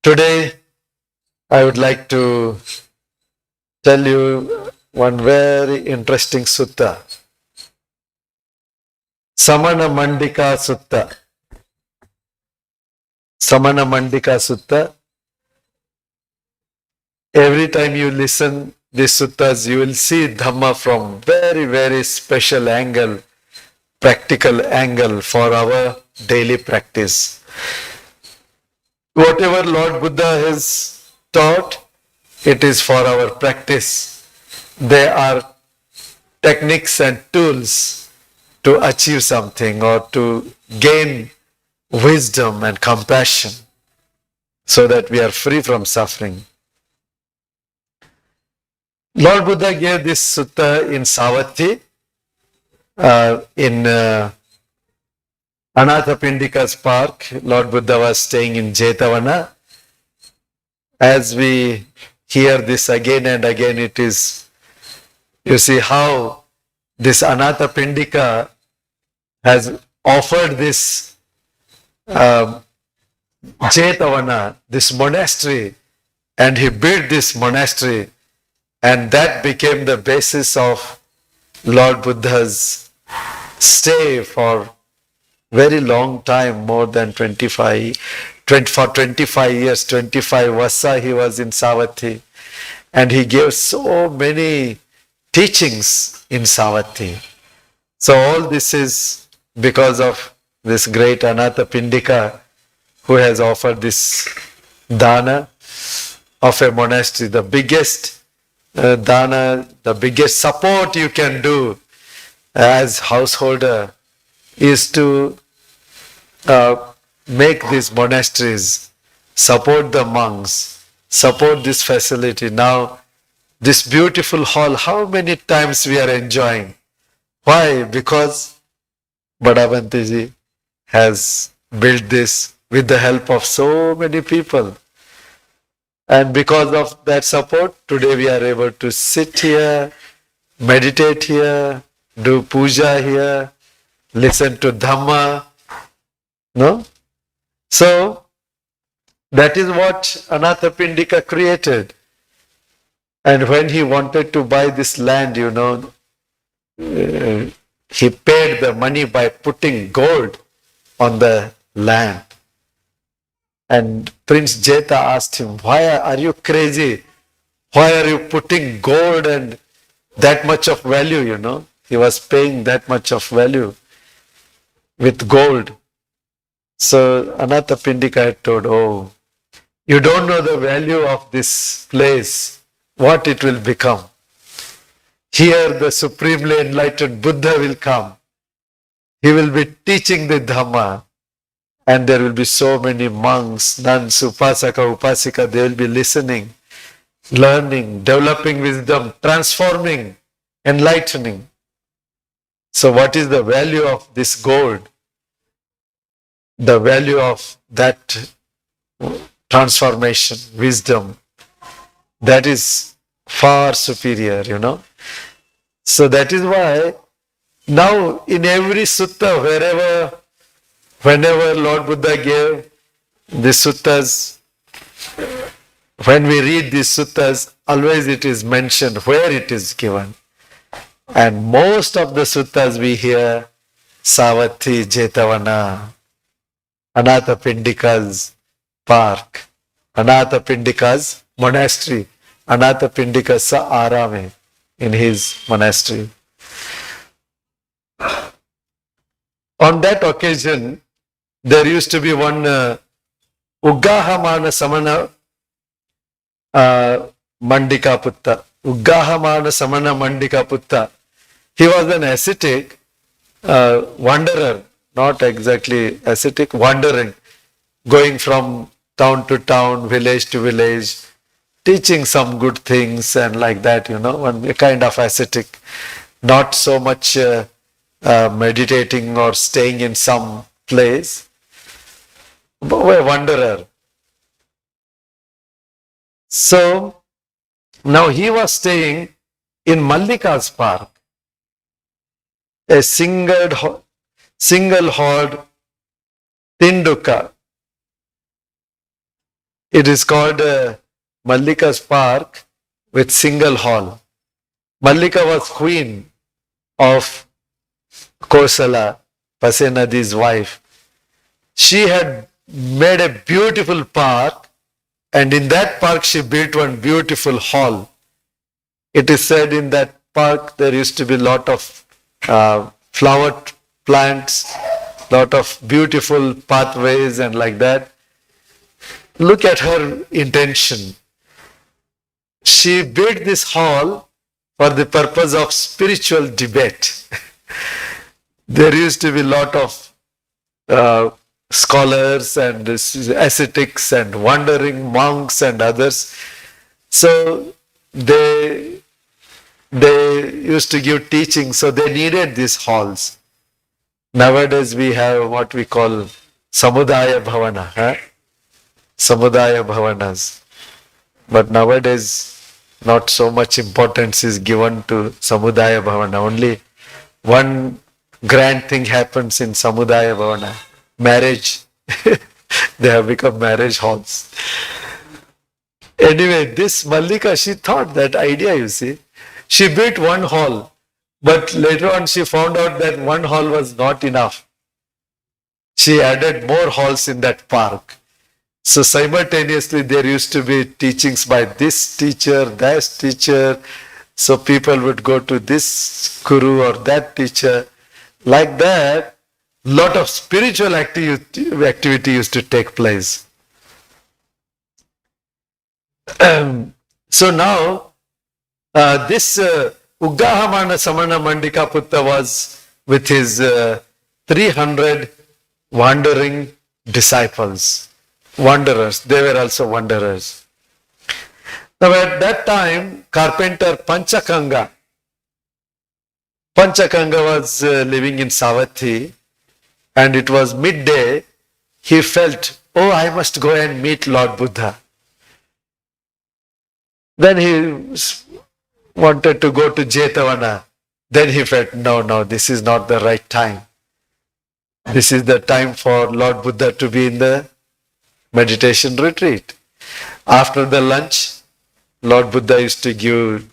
Today, I would like to tell you one very interesting sutta. Samanamandika Sutta. Samanamandika Sutta. Every time you listen these suttas, you will see Dhamma from very, very special angle, practical angle for our daily practice. Whatever Lord Buddha has taught, it is for our practice. They are techniques and tools to achieve something or to gain wisdom and compassion so that we are free from suffering. Lord Buddha gave this sutta in Savatthi, in Anathapindika's park. Lord Buddha was staying in Jetavana. As we hear this again and again, it is, you see how this Anathapindika has offered this Jetavana, this monastery, and he built this monastery, and that became the basis of Lord Buddha's stay for very long time, more than 25 years, 25 Vasa he was in Savatthi, and he gave so many teachings in Savatthi. So all this is because of this great Anathapindika who has offered this dana of a monastery. The biggest dana, the biggest support you can do as householder is to make these monasteries, support the monks, support this facility. Now, this beautiful hall, how many times we are enjoying? Why? Because Bhadavantiji has built this with the help of so many people. And because of that support, today we are able to sit here, meditate here, do puja here, listen to Dhamma. No? So, that is what Anathapindika created. And when he wanted to buy this land, he paid the money by putting gold on the land. And Prince Jeta asked him, why are you crazy? Why are you putting gold and that much of value, He was paying that much of value with gold. So Anathapindika had told, oh, you don't know the value of this place, what it will become. Here the supremely enlightened Buddha will come. He will be teaching the Dhamma. And there will be so many monks, nuns, upasaka, upasika, they will be listening, learning, developing wisdom, transforming, enlightening. So what is the value of this gold? The value of that transformation, wisdom, that is far superior, So that is why now in every sutta, whenever Lord Buddha gave the suttas, when we read these suttas, always it is mentioned where it is given. And most of the suttas we hear, Savatthi, Jetavana, Anathapindika's park, Anathapindika's monastery, Anathapindika sa arame, in his monastery. On that occasion, there used to be one Uggahamana Samana Mandika Putta. Uggahamana Samana Mandika Putta. He was an ascetic wanderer, not exactly ascetic, wandering, going from town to town, village to village, teaching some good things and like that, a kind of ascetic, not so much meditating or staying in some place, but a wanderer. So, now he was staying in Mallika's park, a single horde Tinduka, It is called Mallika's Park with single hall. Mallika was queen of Kosala, Pasenadi's wife. She had made a beautiful park, and in that park she built one beautiful hall. It is said in that park there used to be a lot of flower plants, lot of beautiful pathways and like that. Look at her intention. She built this hall for the purpose of spiritual debate. There used to be a lot of scholars and ascetics and wandering monks and others. So they used to give teaching, so they needed these halls. Nowadays we have what we call Samudaya Bhavana, Samudaya Bhavanas. But nowadays not so much importance is given to Samudaya Bhavana. Only one grand thing happens in Samudaya Bhavana, marriage. They have become marriage halls. Anyway, this Mallika, she thought that idea, you see. She built one hall, but later on she found out that one hall was not enough. She added more halls in that park. So simultaneously there used to be teachings by this teacher, that teacher. So people would go to this guru or that teacher. Like that, lot of spiritual activity used to take place. So now, this Uggahamana Samanamandika Sutta was with his 300 wandering disciples, wanderers. They were also wanderers. Now at that time, carpenter Panchakanga was living in Savatthi, and it was midday. He felt, oh, I must go and meet Lord Buddha. Then he wanted to go to Jetavana. Then he felt, no, this is not the right time. This is the time for Lord Buddha to be in the meditation retreat. After the lunch, Lord Buddha used to give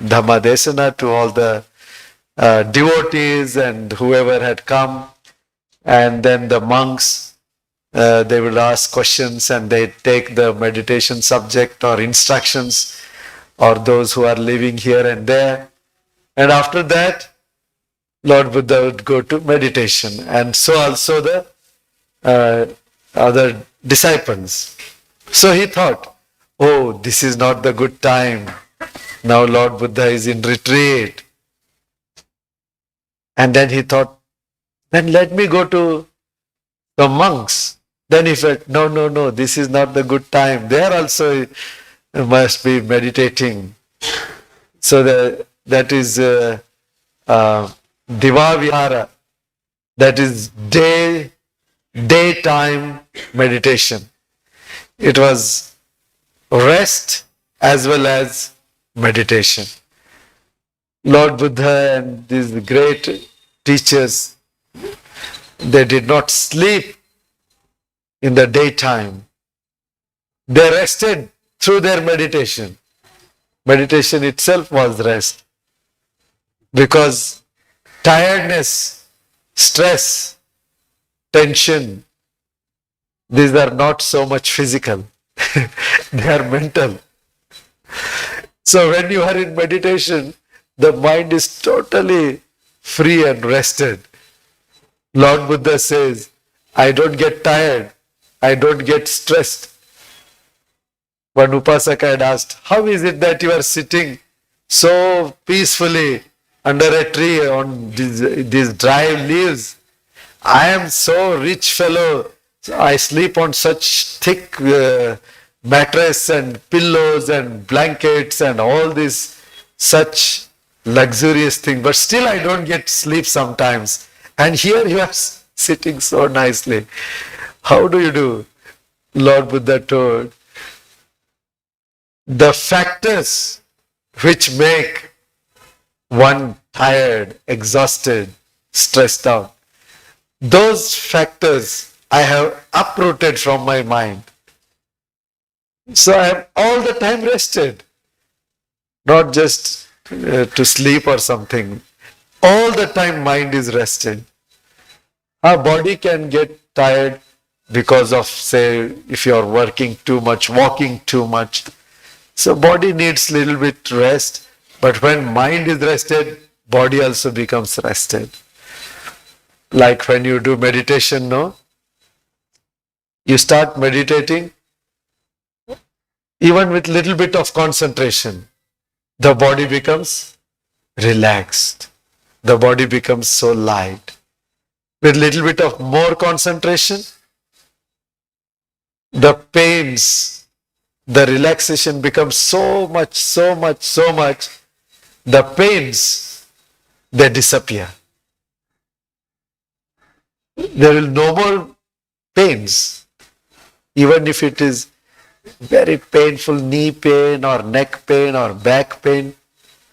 Dhamma Desana to all the devotees and whoever had come. And then the monks, they would ask questions and they take the meditation subject or instructions, or those who are living here and there. And after that, Lord Buddha would go to meditation, and so also the other disciples. So he thought, oh, this is not the good time. Now Lord Buddha is in retreat. And then he thought, then let me go to the monks. Then he felt, no, this is not the good time. They are also must be meditating. So that is Divavihara. That is daytime meditation. It was rest as well as meditation. Lord Buddha and these great teachers, they did not sleep in the daytime. They rested through their meditation. Meditation itself was rest. Because tiredness, stress, tension, these are not so much physical. They are mental. So when you are in meditation, the mind is totally free and rested. Lord Buddha says, I don't get tired. I don't get stressed. One Upasaka had asked, how is it that you are sitting so peacefully under a tree on these dry leaves? I am so rich fellow. I sleep on such thick mattress and pillows and blankets and all this such luxurious thing. But still I don't get sleep sometimes. And here you are sitting so nicely. How do you do? Lord Buddha told, the factors which make one tired, exhausted, stressed out, those factors I have uprooted from my mind. So I am all the time rested, not just to sleep or something. All the time mind is rested. Our body can get tired because of, say, if you are working too much, walking too much. So body needs little bit rest. But when mind is rested, body also becomes rested. Like when you do meditation, no? You start meditating, even with little bit of concentration, the body becomes relaxed. The body becomes so light. With little bit of more concentration, the pains, the relaxation becomes so much, so much, so much. The pains, they disappear. There will no more pains. Even if it is very painful knee pain or neck pain or back pain,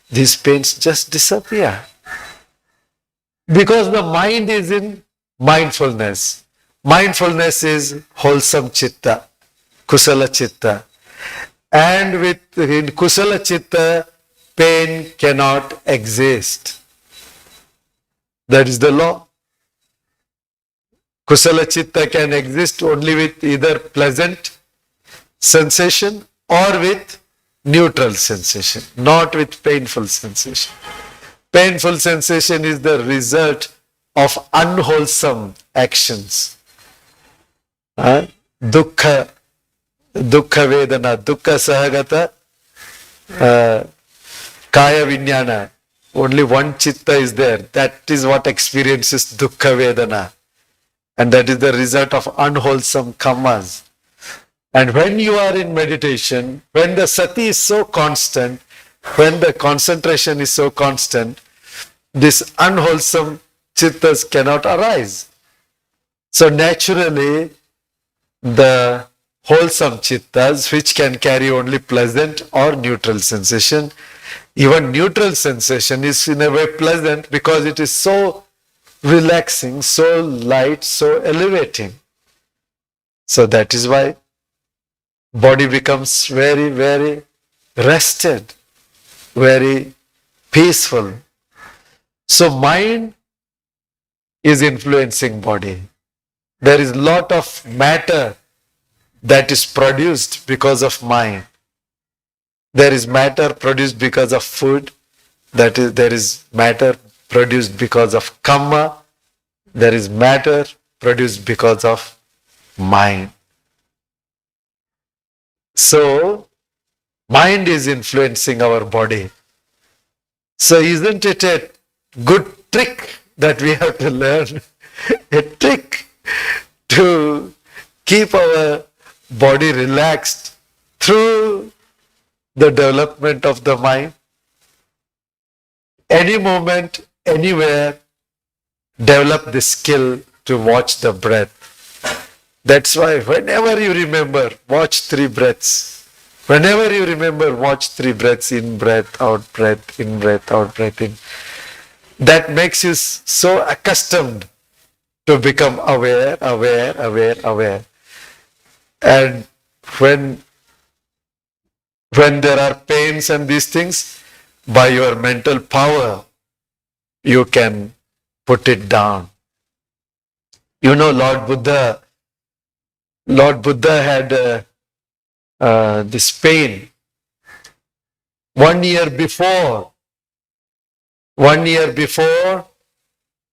these pains just disappear. Because the mind is in mindfulness. Mindfulness is wholesome chitta, kusala chitta. And in kusala chitta, pain cannot exist. That is the law. Kusala chitta can exist only with either pleasant sensation or with neutral sensation, not with painful sensation. Painful sensation is the result of unwholesome actions. Dukkha vedana, dukkha sahagata, kaya vinyana. Only one chitta is there. That is what experiences dukkha vedana. And that is the result of unwholesome karmas. And when you are in meditation, when the sati is so constant, when the concentration is so constant, this unwholesome chittas cannot arise. So naturally, the wholesome chittas, which can carry only pleasant or neutral sensation, even neutral sensation is in a way pleasant because it is so relaxing, so light, so elevating. So that is why body becomes very, very rested, very peaceful. So mind is influencing body. There is lot of matter that is produced because of mind. There is matter produced because of food. There is matter produced because of karma. There is matter produced because of mind. So, mind is influencing our body. So, isn't it a good trick that we have to learn? A trick to keep our body relaxed through the development of the mind. Any moment, anywhere, develop the skill to watch the breath. That's why whenever you remember, watch 3 breaths. Whenever you remember, watch 3 breaths, in breath, out breath, in breath, out breath, in. That makes you so accustomed to become aware, aware, aware, aware. And when there are pains and these things, by your mental power, you can put it down. You know, Lord Buddha had this pain 1 year before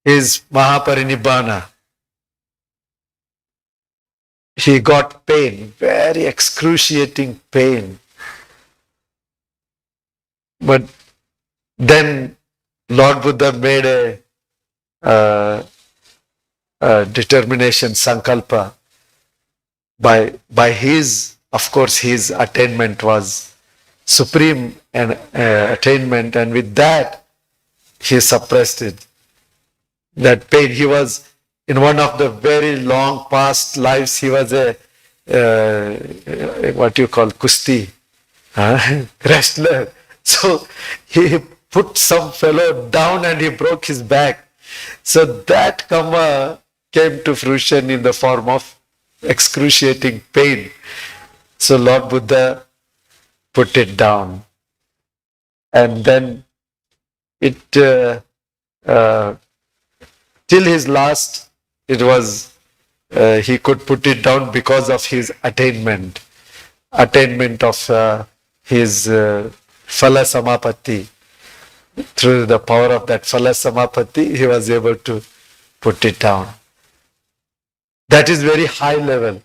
his Mahaparinibbana. He got pain, very excruciating pain. But then Lord Buddha made a determination, sankalpa. By his, of course, his attainment was supreme attainment, and with that, he suppressed it. That pain, he was, in one of the very long past lives, he was a what you call kusti, wrestler. So he put some fellow down and he broke his back. So that karma came to fruition in the form of excruciating pain. So Lord Buddha put it down. And then it, uh, till his last, it was, he could put it down because of his attainment of his Phala Samapatti. Through the power of that Phala Samapatti, he was able to put it down. That is very high level.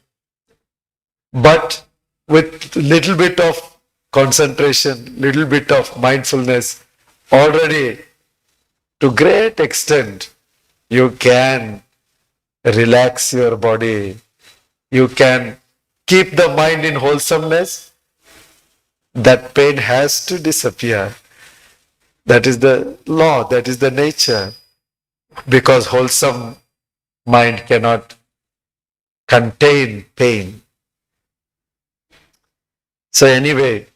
But with little bit of concentration, little bit of mindfulness, already to great extent, you can relax your body. You can keep the mind in wholesomeness. That pain has to disappear. That is the law, that is the nature. Because wholesome mind cannot contain pain. So anyway,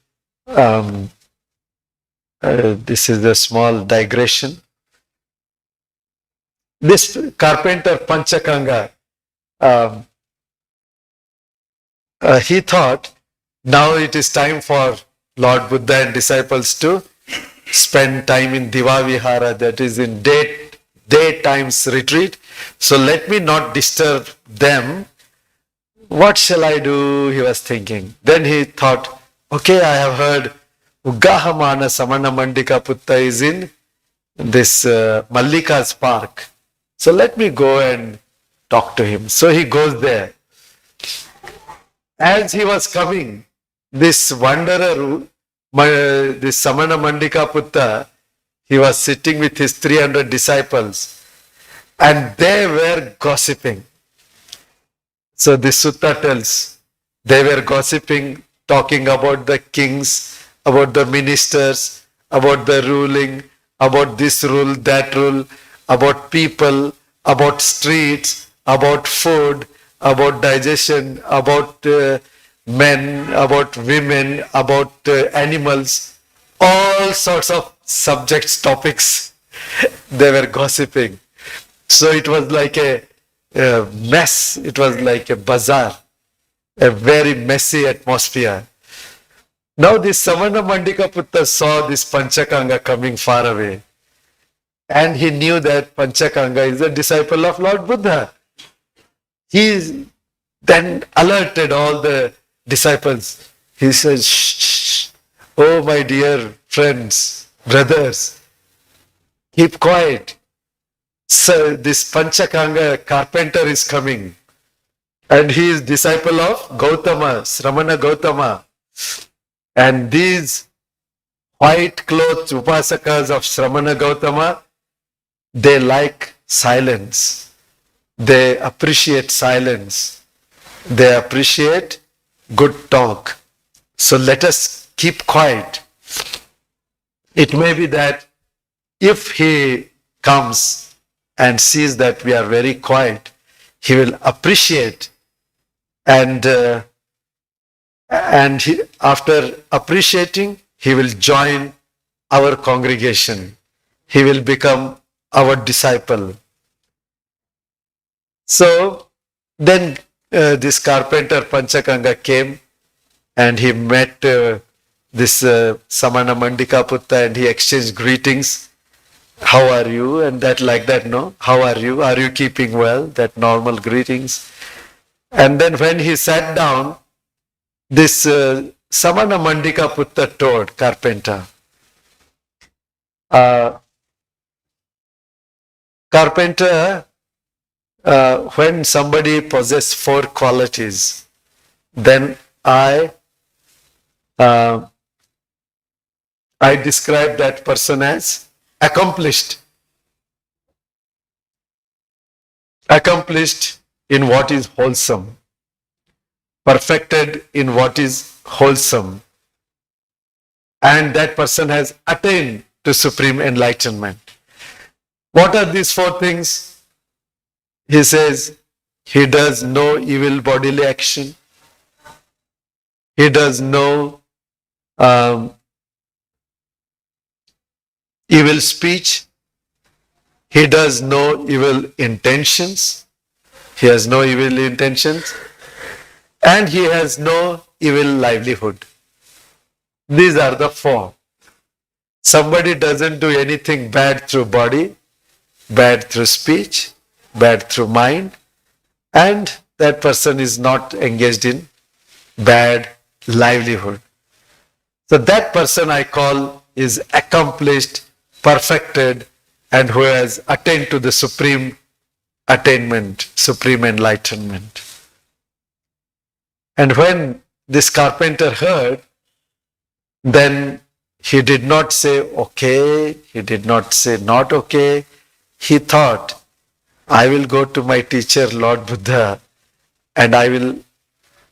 this is a small digression. This carpenter Panchakanga, he thought, now it is time for Lord Buddha and disciples to spend time in Diva Vihara, that is in daytime's retreat. So let me not disturb them. What shall I do? He was thinking. Then he thought, okay, I have heard Uggahamana Samanamandika Sutta is in this Mallika's park. So let me go and talk to him. So he goes there. As he was coming, this wanderer, this Samanamandika Sutta, he was sitting with his 300 disciples and they were gossiping. So this sutta tells, they were gossiping, talking about the kings, about the ministers, about the ruling, about this rule, that rule, about people, about streets, about food, about digestion, about men, about women, about animals, all sorts of subjects, topics, they were gossiping. So it was like a mess, it was like a bazaar, a very messy atmosphere. Now this Samanamandika Sutta saw this Panchakanga coming far away. And he knew that Panchakanga is a disciple of Lord Buddha. He then alerted all the disciples. He says, shh, oh my dear friends, brothers, keep quiet. So this Panchakanga carpenter is coming. And he is disciple of Gautama, Sramana Gautama. And these white clothed upasakas of Sramana Gautama, they like silence. They appreciate silence. They appreciate good talk. So let us keep quiet. It may be that if he comes and sees that we are very quiet, he will appreciate and after appreciating, he will join our congregation. He will become our disciple. So then this carpenter Panchakanga came and he met this Samanamandika Sutta and he exchanged greetings. How are you? And that like that, no? How are you? Are you keeping well? That normal greetings. And then when he sat down, this Samanamandika Sutta told carpenter, carpenter, when somebody possesses 4 qualities, then I describe that person as accomplished. Accomplished in what is wholesome. Perfected in what is wholesome. And that person has attained to supreme enlightenment. What are these 4 things? He says, he does no evil bodily action. He does no evil speech. He does no evil intentions. He has no evil intentions. And he has no evil livelihood. These are the four. Somebody doesn't do anything bad through body, bad through speech, bad through mind, and that person is not engaged in bad livelihood. So that person I call is accomplished, perfected, and who has attained to the supreme attainment, supreme enlightenment. And when this carpenter heard, then he did not say okay, he did not say not okay. He thought, I will go to my teacher, Lord Buddha, and I will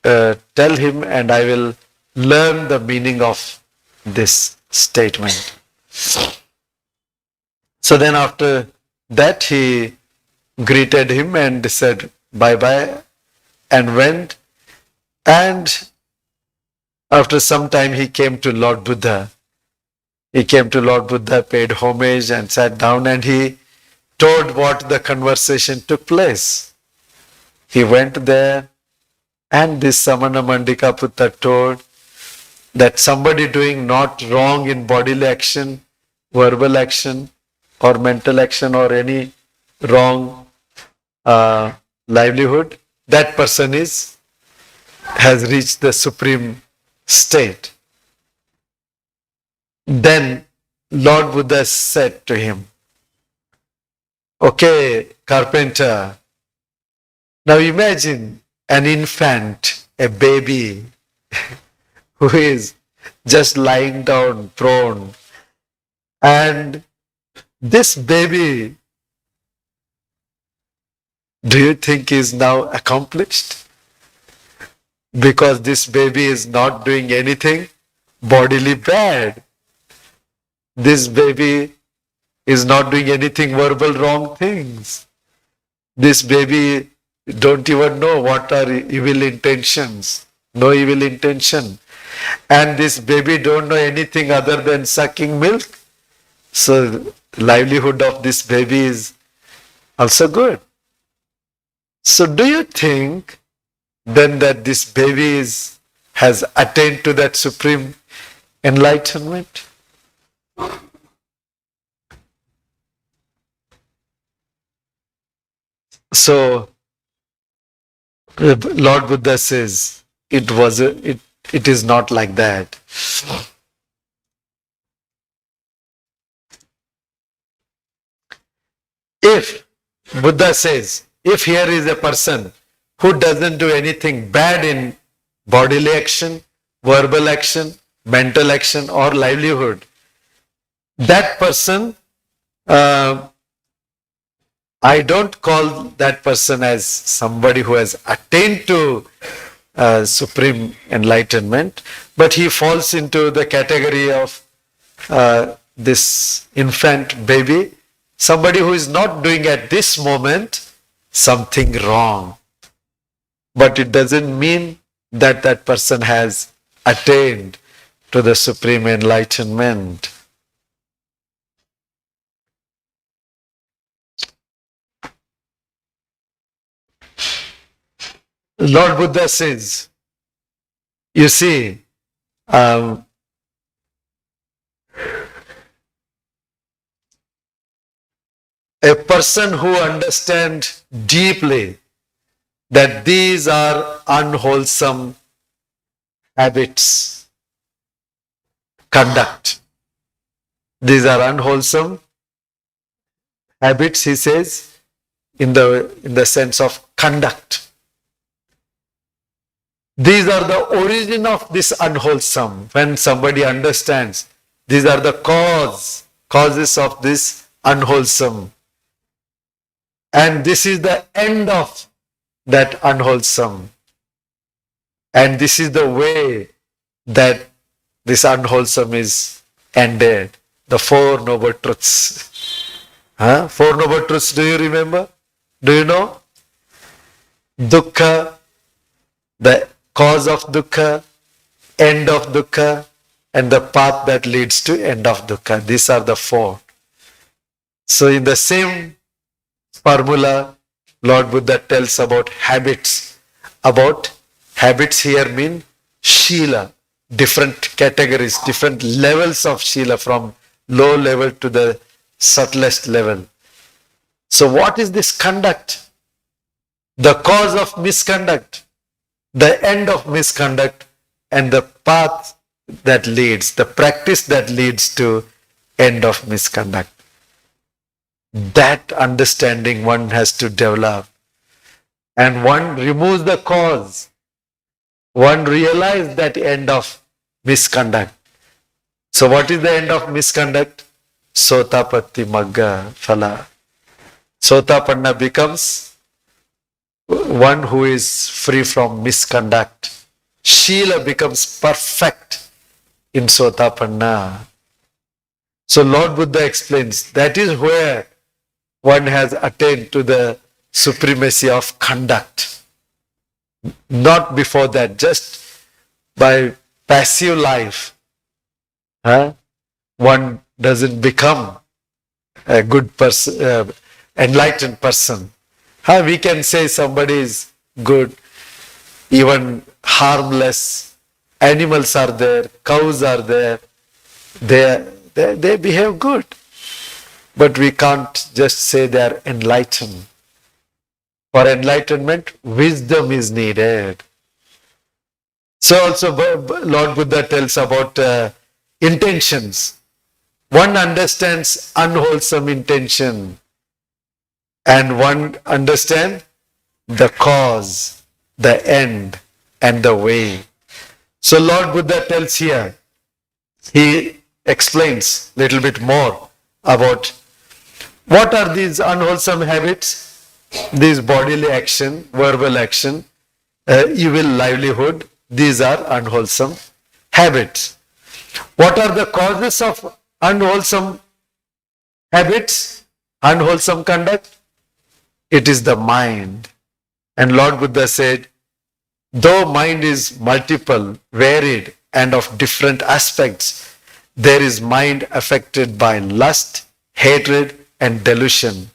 tell him and I will learn the meaning of this statement. So then after that he greeted him and said bye-bye and went. And after some time he came to Lord Buddha. He came to Lord Buddha, paid homage and sat down, and he told what the conversation took place. He went there, and this Samanamandika Sutta told that somebody doing not wrong in bodily action, verbal action, or mental action, or any wrong livelihood, that person has reached the supreme state. Then Lord Buddha said to him, okay, carpenter, now imagine an infant, a baby, who is just lying down, prone, and this baby, do you think is now accomplished? Because this baby is not doing anything bodily bad. This baby is not doing anything verbal wrong things. This baby don't even know what are evil intentions. No evil intention. And this baby don't know anything other than sucking milk. So livelihood of this baby is also good. So do you think then that this baby has attained to that supreme enlightenment? So Lord Buddha says it is not like that. If Buddha says, if here is a person who doesn't do anything bad in bodily action, verbal action, mental action, or livelihood, that person, I don't call that person as somebody who has attained to supreme enlightenment, but he falls into the category of this infant baby, somebody who is not doing at this moment something wrong. But it doesn't mean that that person has attained to the supreme enlightenment. Lord Buddha says, you see, a person who understands deeply that these are unwholesome habits, conduct. These are unwholesome habits, he says, in the sense of conduct. These are the origin of this unwholesome. When somebody understands, these are the causes of this unwholesome. And this is the end of that unwholesome. And this is the way that this unwholesome is ended. The Four Noble Truths. Four Noble Truths, do you remember? Do you know? Dukkha, the cause of dukkha, end of dukkha, and the path that leads to end of dukkha. These are the four. So in the same formula, Lord Buddha tells about habits. About habits here mean Shila, different categories, different levels of Shila from low level to the subtlest level. So what is this conduct? The cause of misconduct, the end of misconduct, and the path that leads, the practice that leads to end of misconduct. That understanding one has to develop. And one removes the cause. One realizes that end of misconduct. So what is the end of misconduct? Sotapatti Magga Phala. Sotapanna becomes one who is free from misconduct. Shila becomes perfect in Sotapanna. So Lord Buddha explains that is where one has attained to the supremacy of conduct. Not before that, just by passive life, one doesn't become a good person, enlightened person. We can say somebody is good, even harmless. Animals are there, cows are there, they behave good. But we can't just say they are enlightened. For enlightenment, wisdom is needed. So also Lord Buddha tells about intentions. One understands unwholesome intention and one understands the cause, the end and the way. So Lord Buddha tells here, he explains a little bit more about what are these unwholesome habits, these bodily action, verbal action, evil livelihood, these are unwholesome habits. What are the causes of unwholesome habits, unwholesome conduct? It is the mind. And Lord Buddha said, though mind is multiple, varied, and of different aspects, there is mind affected by lust, hatred, and delusion.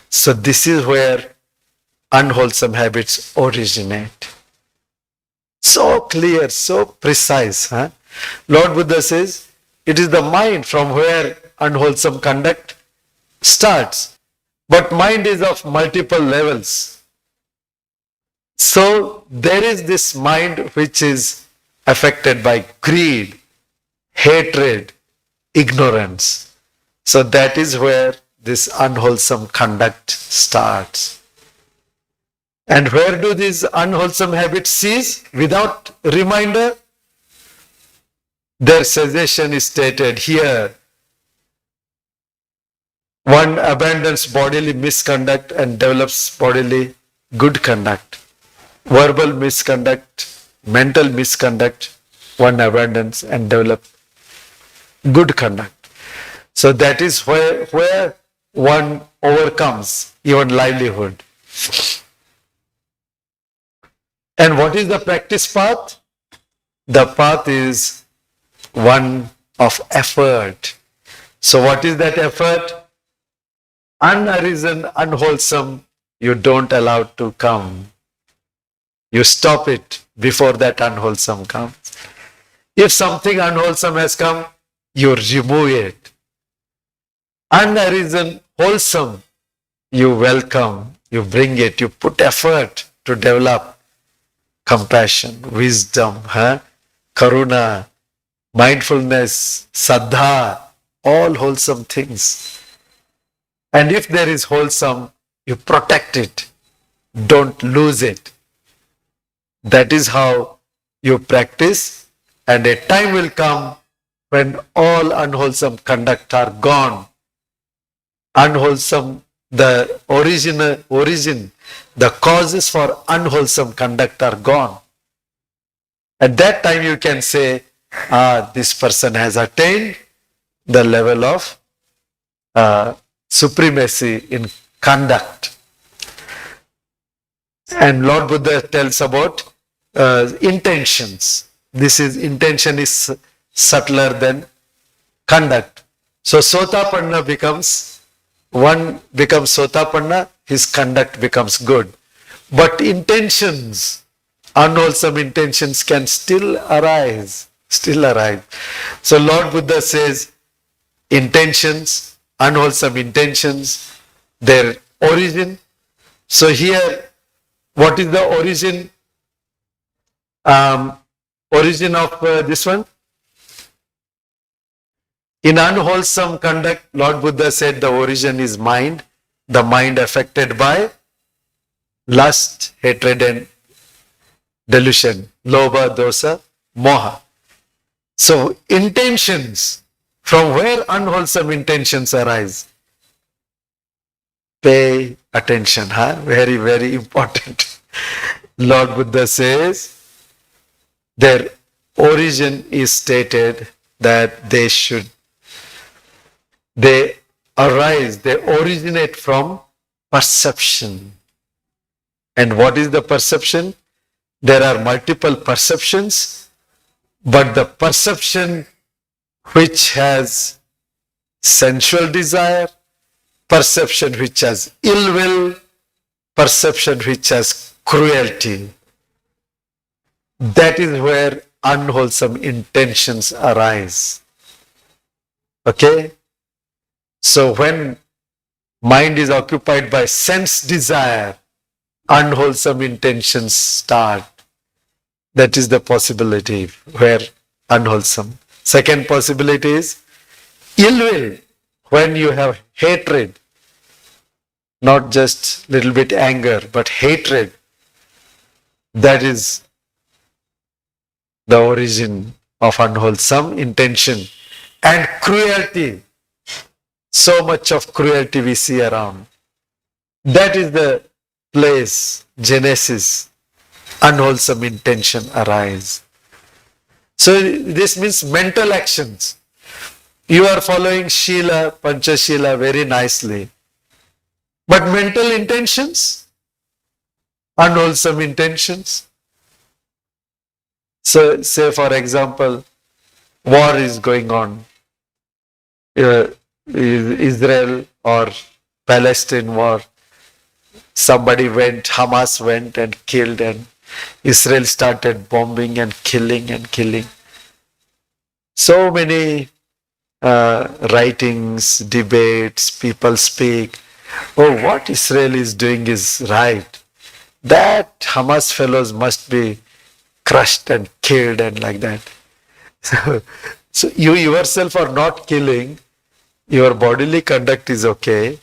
So this is where unwholesome habits originate. So clear, so precise. Lord Buddha says, it is the mind from where unwholesome conduct starts. But mind is of multiple levels. So there is this mind which is affected by greed, hatred, ignorance. So that is where this unwholesome conduct starts. And where do these unwholesome habits cease? Without reminder, their cessation is stated here. One abandons bodily misconduct and develops bodily good conduct. Verbal misconduct, mental misconduct, one abandons and develops good conduct. So that is where one overcomes even livelihood. And what is the practice path? The path is one of effort. So what is that effort? Unarisen, unwholesome, you don't allow to come. You stop it before that unwholesome comes. If something unwholesome has come, you remove it. Unarisen, wholesome, you welcome, you bring it, you put effort to develop compassion, wisdom, karuna, mindfulness, saddha, all wholesome things. And if there is wholesome, you protect it. Don't lose it. That is how you practice, and a time will come when all unwholesome conduct are gone. Unwholesome, the origin, the causes for unwholesome conduct are gone. At that time you can say, this person has attained the level of supremacy in conduct. And Lord Buddha tells about intentions. Intention is subtler than conduct. So Sotapanna one becomes Sotapanna, his conduct becomes good. But intentions, unwholesome intentions can still arise. Still arise. So Lord Buddha says, intentions, unwholesome intentions, their origin. So here, what is the origin? Origin of this one? In unwholesome conduct, Lord Buddha said the origin is mind, the mind affected by lust, hatred and delusion, lobha, dosa, moha. So intentions, from where unwholesome intentions arise? Pay attention, very, very important. Lord Buddha says, their origin is stated that they originate from perception. And what is the perception? There are multiple perceptions, but the perception which has sensual desire, perception which has ill will, perception which has cruelty, that is where unwholesome intentions arise. Okay? So when mind is occupied by sense desire, unwholesome intentions start. That is the possibility where unwholesome. Second possibility is ill will, when you have hatred, not just little bit anger, but hatred. That is the origin of unwholesome intention. And cruelty. So much of cruelty we see around. That is the place, genesis, unwholesome intention arise. So this means mental actions. You are following Shila, Panchashila very nicely. But mental intentions, unwholesome intentions. So say for example, war is going on. Israel or Palestine war. Somebody went, Hamas went and killed, and Israel started bombing and killing. So many writings, debates, people speak, oh, what Israel is doing is right. That Hamas fellows must be crushed and killed and like that. So you yourself are not killing, your bodily conduct is okay,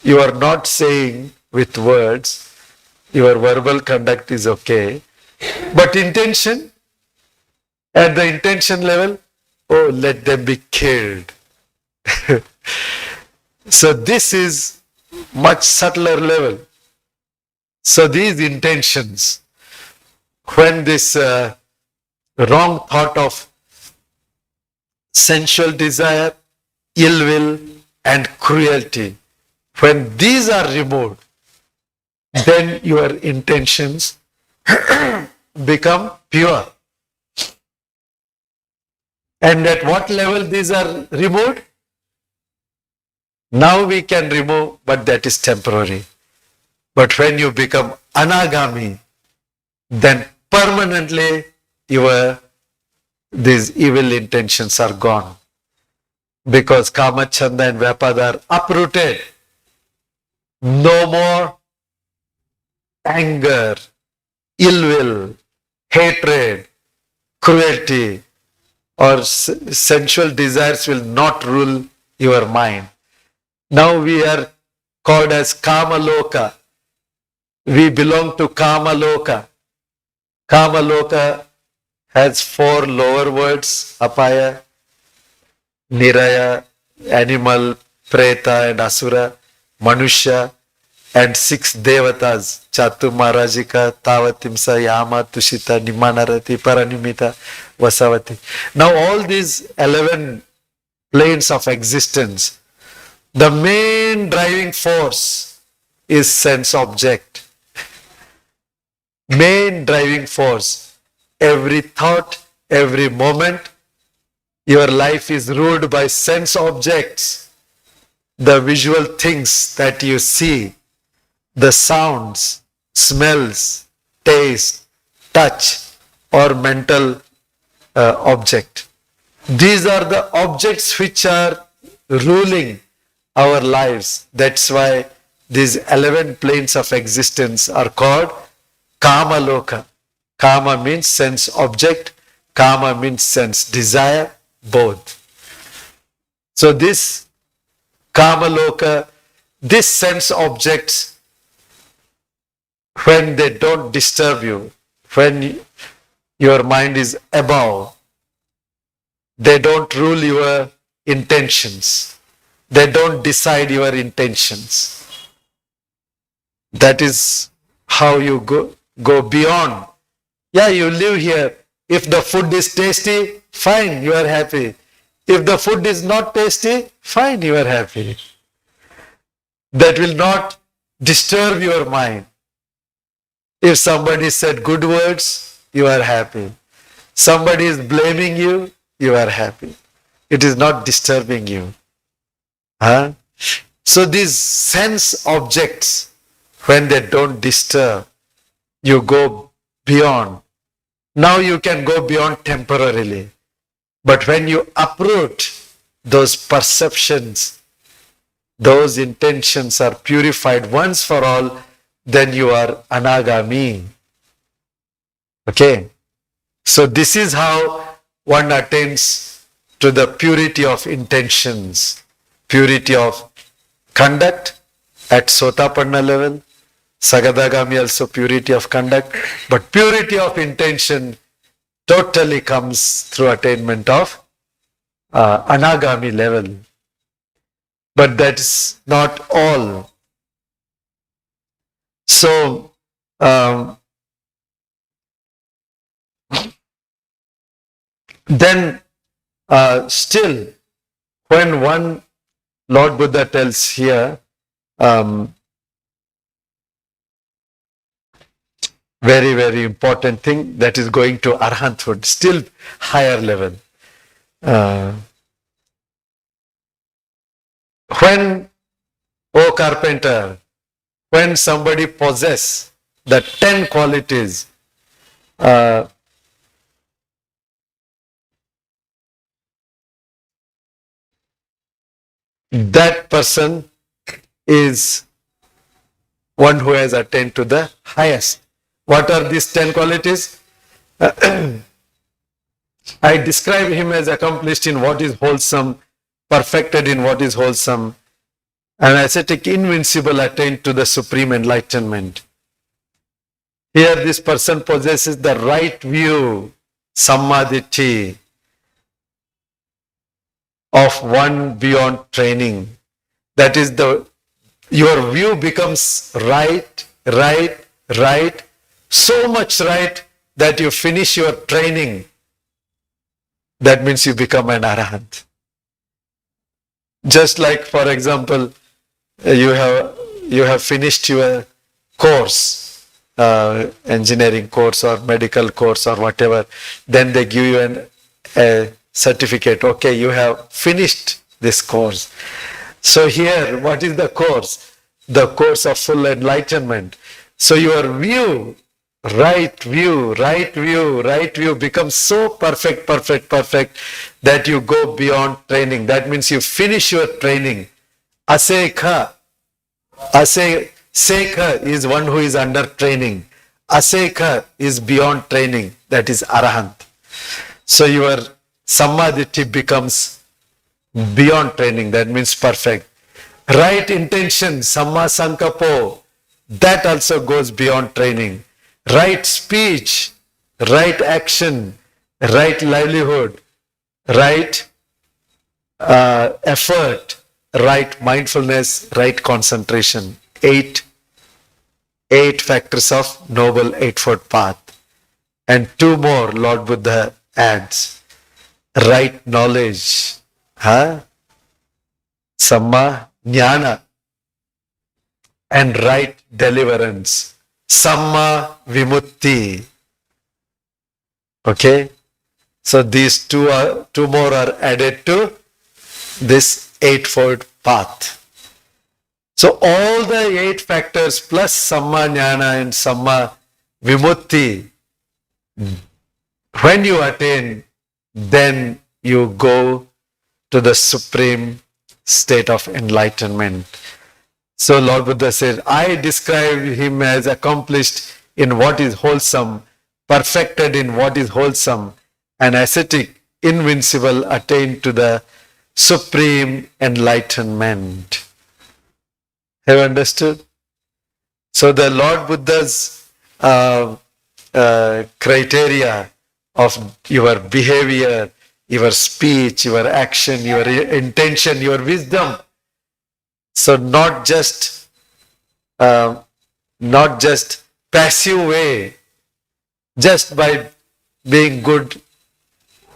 you are not saying with words, your verbal conduct is okay, but intention, at the intention level, oh, let them be killed. So this is much subtler level. So these intentions, when this wrong thought of sensual desire, ill will and cruelty, when these are removed, then your intentions become pure. And at what level these are removed? Now we can remove, but that is temporary. But when you become anagami, then permanently these evil intentions are gone. Because kama, chanda and vyapada are uprooted. No more anger, ill will, hatred, cruelty, or sensual desires will not rule your mind. Now we are called as Kama Loka. We belong to Kama Loka. Kama Loka has 4 lower words: apaya, niraya, animal, preta and asura, manushya, and 6 devatas: Chatu, Marajika, Tavatimsa, Yama, Tushita, Nimanarati, Paranimita, Vasavati. Now all these 11 planes of existence, the main driving force is sense object. Main driving force. Every thought, every moment, your life is ruled by sense objects. The visual things that you see, the sounds, smells, taste, touch, or mental object. These are the objects which are ruling our lives. That's why these 11 planes of existence are called Kama Loka. Kama means sense object, Kama means sense desire, both. So this Kama Loka, these sense objects, when they don't disturb you, when your mind is above, they don't rule your intentions. They don't decide your intentions. That is how you go beyond. Yeah, you live here. If the food is tasty, fine, you are happy. If the food is not tasty, fine, you are happy. That will not disturb your mind. If somebody said good words, you are happy. Somebody is blaming you, you are happy. It is not disturbing you. Huh? So these sense objects, when they don't disturb, you go beyond. Now you can go beyond temporarily. But when you uproot those perceptions, those intentions are purified once for all, then you are anagami. Okay? So this is how one attains to the purity of intentions, purity of conduct at Sotapanna level, Sagadagami also purity of conduct, but purity of intention totally comes through attainment of Anagami level. But that's not all. So, then still, when one Lord Buddha tells here, very, very important thing, that is going to arahanthood, still higher level. When, O carpenter, when somebody possesses the 10 qualities, that person is one who has attained to the highest. What are these 10 qualities? I describe him as accomplished in what is wholesome, perfected in what is wholesome, and ascetic, invincible, attained to the supreme enlightenment. Here this person possesses the right view, sammaditthi, of one beyond training. That is, your view becomes right, so much right that you finish your training. That means you become an arahant. Just like, for example, you have finished your course, engineering course or medical course or whatever, then they give you a certificate. Okay, you have finished this course. So here, what is the course? The course of full enlightenment. So your view, right view becomes so perfect that you go beyond training. That means you finish your training. Asekha is one who is under training. Asekha is beyond training. That is arahant. So your sammaditthi becomes beyond training. That means perfect. Right intention, samma sankapo, that also goes beyond training. Right speech, right action, right livelihood, right effort, right mindfulness, right concentration. Eight factors of Noble Eightfold Path. And 2 more Lord Buddha adds. Right knowledge, samma jnana, and right deliverance, samma vimutti. Okay, so these two more are added to this eightfold path. So all the 8 factors plus samma jnana and samma vimutti When you attain, then you go to the supreme state of enlightenment. So Lord Buddha said, I describe him as accomplished in what is wholesome, perfected in what is wholesome, and ascetic, invincible, attained to the supreme enlightenment. Have you understood? So the Lord Buddha's criteria of your behavior, your speech, your action, your intention, your wisdom. So not just passive way, just by being good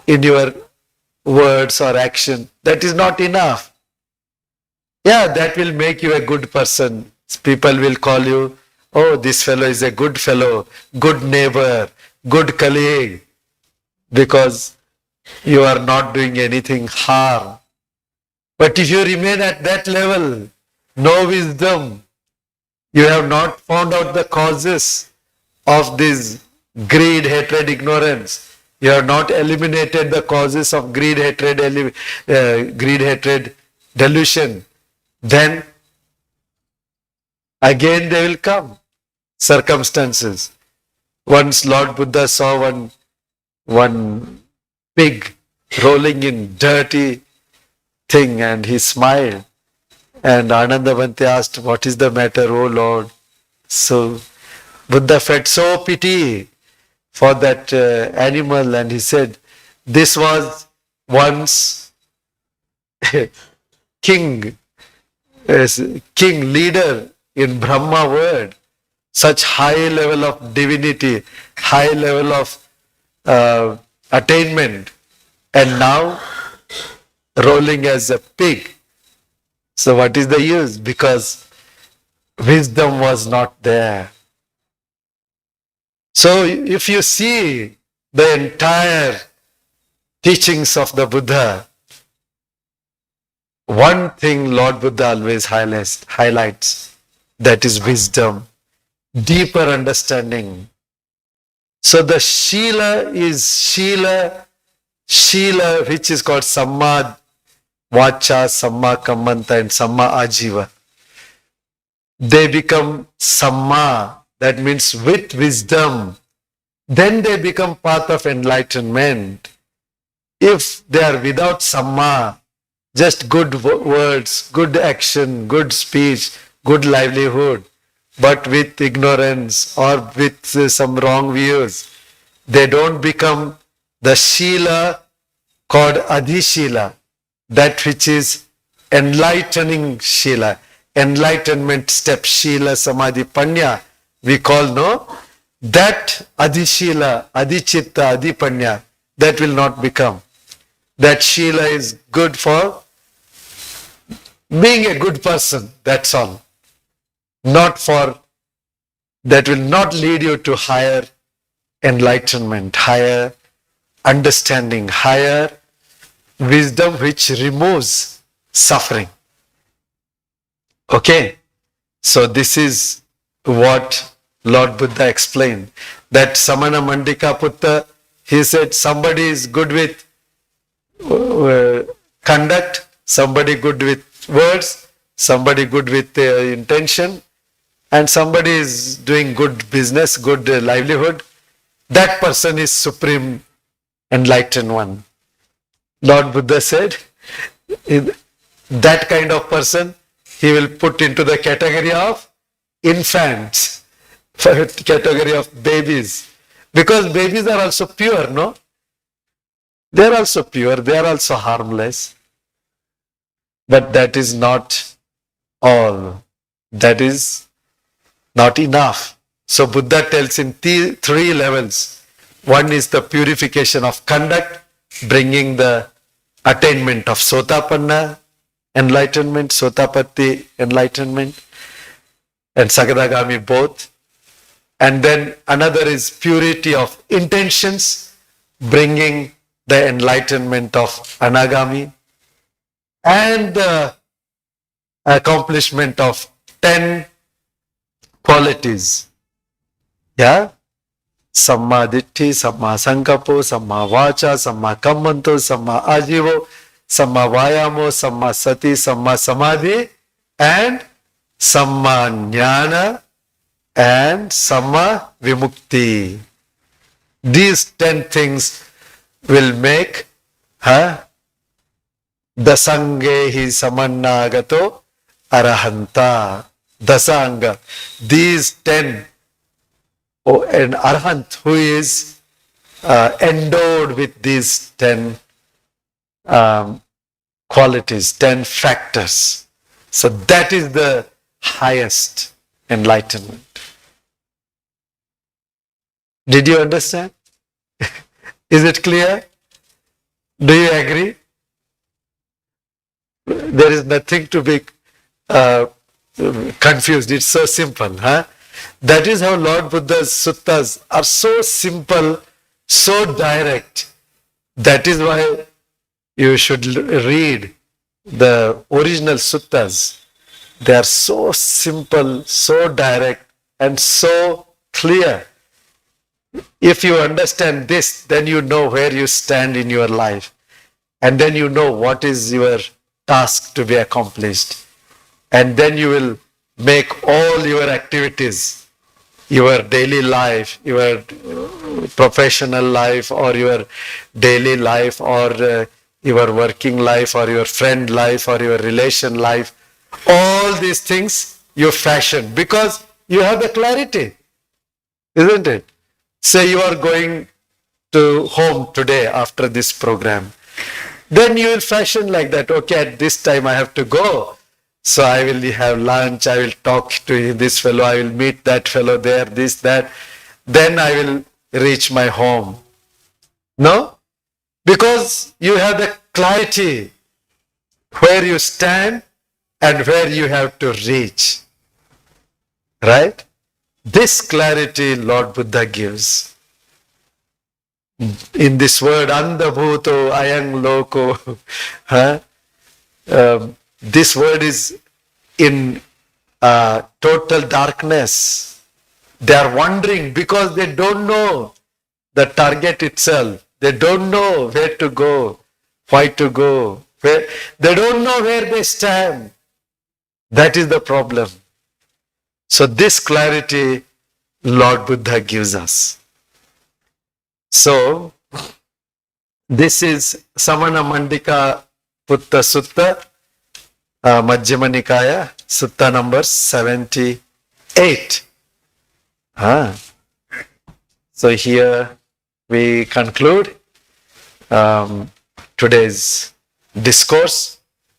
in your words or action, that is not enough. Yeah, that will make you a good person. People will call you, oh, this fellow is a good fellow, good neighbor, good colleague, because you are not doing anything harm. But if you remain at that level, no wisdom, you have not found out the causes of this greed, hatred, ignorance. You have not eliminated the causes of greed, hatred, delusion. Then again they will come circumstances. Once Lord Buddha saw one pig rolling in dirty thing and he smiled. And Anandavanti asked, what is the matter, oh Lord? So Buddha felt so pity for that animal, and he said, this was once king leader in Brahma world, such high level of divinity, high level of attainment, and now rolling as a pig. So what is the use? Because wisdom was not there. So if you see the entire teachings of the Buddha, one thing Lord Buddha always highlights, that is wisdom, deeper understanding. So the Shila is Shila which is called Samma Vacha, Samma Kammanta and Samma Ajiva. They become Samma, that means with wisdom. Then they become path of enlightenment. If they are without Samma, just good words, good action, good speech, good livelihood, but with ignorance or with some wrong views, they don't become the Shila called Adhishila, that which is enlightening Shila, enlightenment step, Shila, Samadhi, Panya, we call, no? That Adhishila, Adhichitta, Adhipanya, that will not become. That Shila is good for being a good person, that's all. Not for, that will not lead you to higher enlightenment, higher understanding, higher wisdom which removes suffering. Okay? So this is what Lord Buddha explained. That Samanamandika Sutta, he said somebody is good with conduct, somebody good with words, somebody good with intention, and somebody is doing good business, good livelihood. That person is supreme enlightened one. Lord Buddha said, that kind of person, he will put into the category of infants, category of babies. Because babies are also pure, no? They are also pure, they are also harmless. But that is not all. That is not enough. So Buddha tells in three levels. One is the purification of conduct, bringing the attainment of Sotapanna enlightenment, Sotapatti enlightenment, and Sakadagami both. And then another is purity of intentions, bringing the enlightenment of Anagami, and the accomplishment of 10 qualities. Yeah? Samma Ditti, Samma Sankapo, Samma Vacha, Samma Kammanto, Samma Ajivo, Samma Vayamo, Samma Sati, Samma Samadhi, and Samma Jnana, and Samma Vimukti. These 10 things will make Dasangehi Samannagato Arahanta. Dasanga. These 10. An Arahant who is endowed with these 10 qualities, 10 factors. So that is the highest enlightenment. Did you understand? Is it clear? Do you agree? There is nothing to be confused. It's so simple. That is how Lord Buddha's suttas are so simple, so direct. That is why you should read the original suttas. They are so simple, so direct, and so clear. If you understand this, then you know where you stand in your life. And then you know what is your task to be accomplished. And then you will make all your activities, your daily life, your professional life, or your daily life, or your working life, or your friend life, or your relation life, all these things you fashion because you have the clarity, isn't it? Say you are going to home today after this program. Then you will fashion like that. Okay, at this time I have to go. So I will have lunch, I will talk to this fellow, I will meet that fellow there, this, that. Then I will reach my home. No? Because you have the clarity where you stand and where you have to reach. Right? This clarity Lord Buddha gives. In this word, Andabhuto Ayang Loko, this word is in total darkness. They are wandering because they don't know the target itself. They don't know where to go, why to go. They don't know where they stand. That is the problem. So this clarity Lord Buddha gives us. So this is Samanamandika Sutta, Majjhima Nikaya, Sutta number 78. So here we conclude today's discourse.